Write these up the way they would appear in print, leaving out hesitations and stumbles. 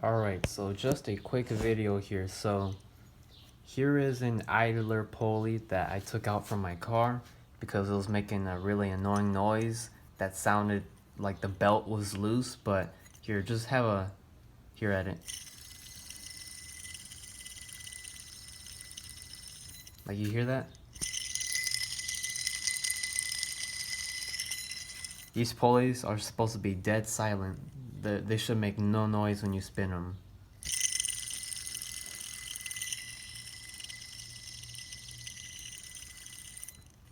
Alright, so just a quick video here. So here is an idler pulley that I took out from my car because it was making a really annoying noise that sounded like the belt was loose. But here, just have a hear at it. Like, you hear that? These pulleys are supposed to be dead silent. They should make no noise when you spin them.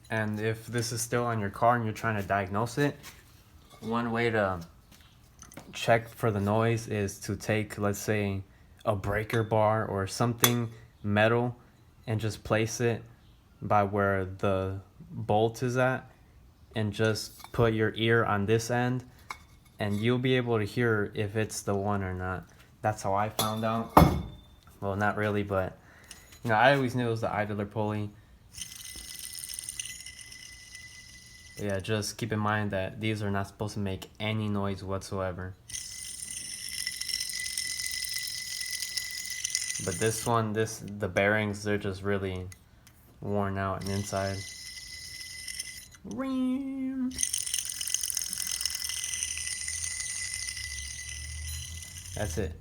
And if this is still on your car and you're trying to diagnose it, one way to check for the noise is to take, let's say, a breaker bar or something metal and just place it by where the bolt is at, and just put your ear on this end, and you'll be able to hear if it's the one or not. That's how I found out. Well, not really, but you know, I always knew it was the idler pulley. But yeah, just keep in mind that these are not supposed to make any noise whatsoever. But this one, the bearings, they're just really worn out and inside. That's it.